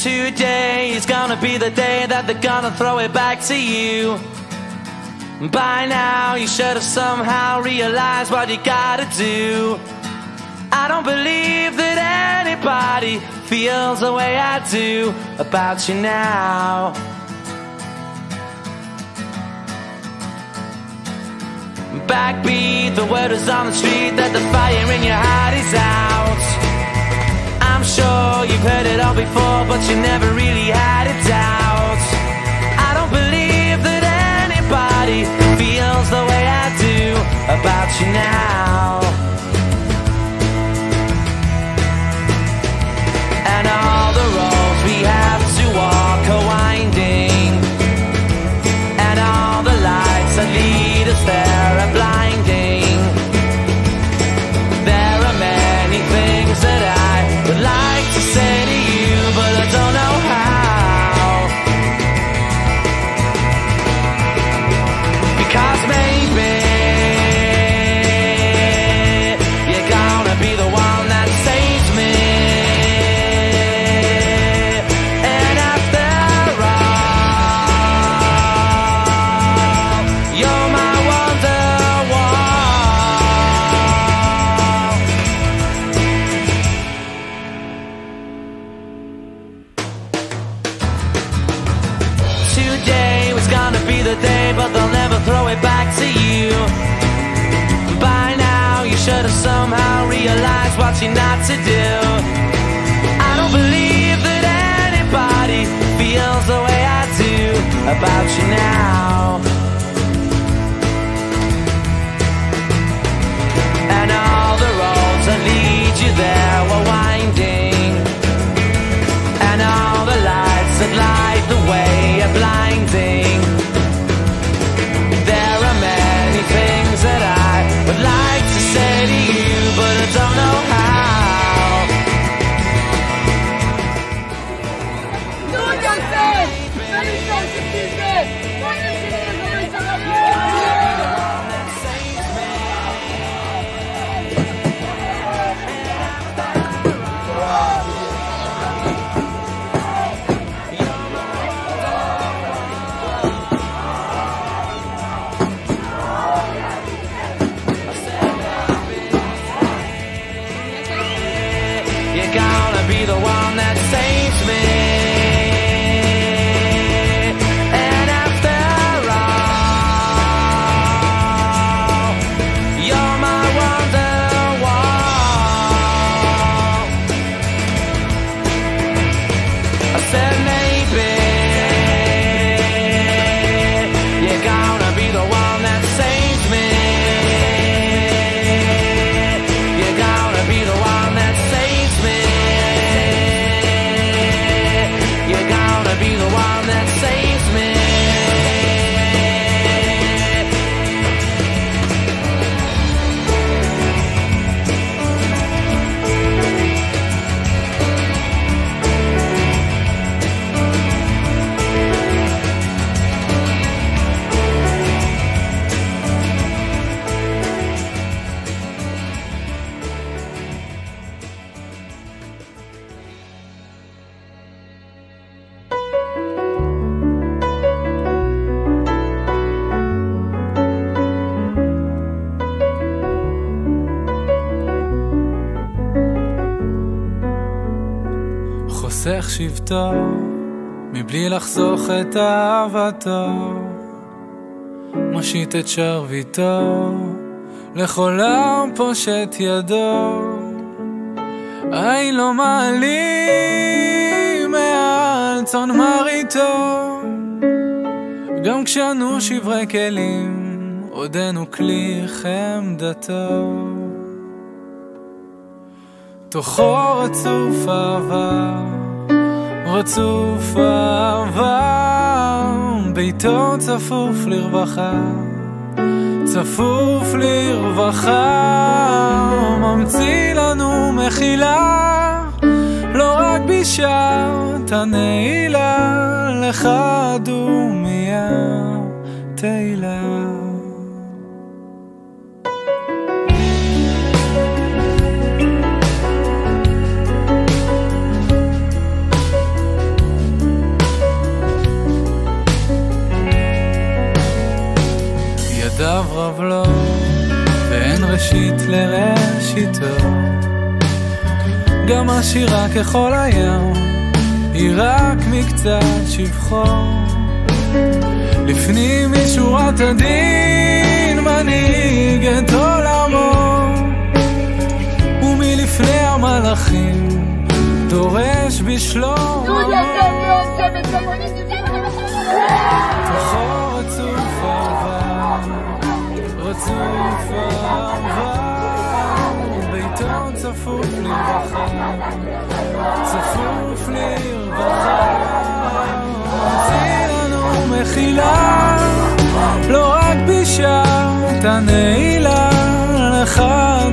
Today is gonna be the day that they're gonna throw it back to you. By now you should have somehow realized what you gotta do. I don't believe that anybody feels the way I do about you now. Backbeat, the word is on the street that the fire in your heart is out. I'm sure you've heard it all before, but you never really had a doubt. I don't believe that anybody feels the way I do about you now. And all the roads we have to walk are winding, and all the lights that lead us there are blinding. There are many things that I would like to say to you, but I don't know how. Because maybe you're gonna be the one that saves me. And after all, you're my Wonderwall. Today was gonna be the day, but they'll never throw it back to you. By now you should have somehow realized what you're not to do. I don't believe that anybody feels the way I do about you now. And all the roads that lead you there were winding, and all the lights that light the way are blinding. There are many things that I would like to say to you, but I don't know how. You're gonna be the one that saves me. And after all, you're my Wonderwall. I said maybe you're gonna be the one that saves me. You're gonna be the one that saves me. You're gonna be the one that saves me. חוסך שבטו מבלי לחסוך את אהבתו, מושיט את שרביטו לכל העם פושט ידו. אין לו מעלים מעל צאן מרעיתו, גם כשאנו שברי כלים עודנו כלי חמדתו. תוכו רצוף אהבה, רצוף אהבה, ביתו צפוף לרווחה, צפוף לרווחה, ממציא לנו מחילה, לא רק בשעת הנעילה, לך דומיה תהילה. שרברב לו ואין ראשית לראשיתו. גם השירה ככל הים היא רק מקצת שבחו. לפנים משורת הדין מנהיג את עולמו, ומלפני המלאכים דורש בשלום. תחור רצוף אהבה, רצוף אהבה, ביתו צפוף לרווחה, צפוף לרווחה. מוציא לנו מחילה, לא רק בשעת הנעילה, לך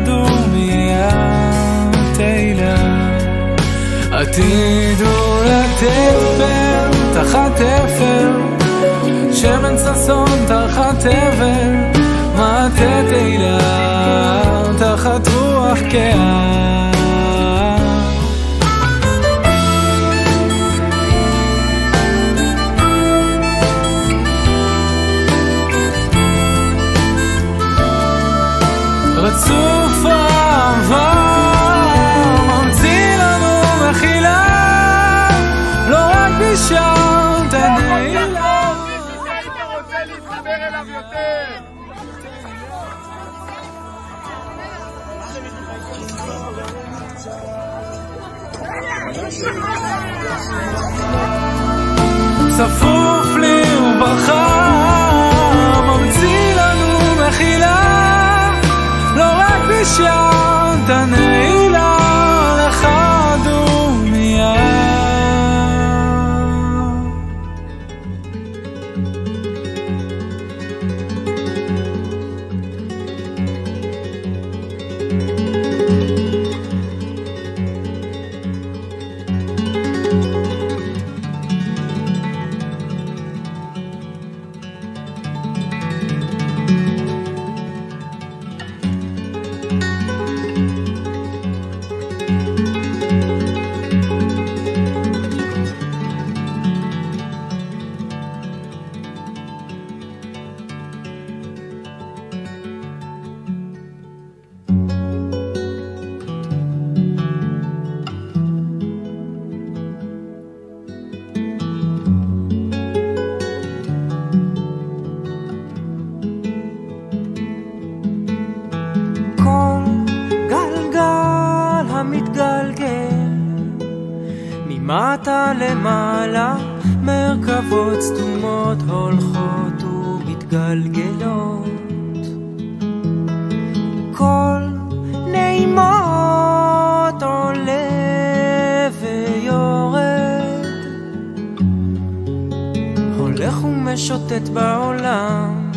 דומיה תהילה. עתידו לתפר, תחת תפר, שמן ששון תחת תבל, מטה תהילה, תחת רוח קאה. רצוף אהבה, ממציא לנו מחילה, לא רק בשעת הנעילה. היית רוצה להתחבר אליו יותר. צפוף לרווחה, ממציא לנו מחילה, לא רק בשעת הנעילה, לך דומיה. מטה למעלה מרכבות סתומות הולכות ומתגלגלות, כל נעימות עולה ויורד, הולך ומשוטט בעולם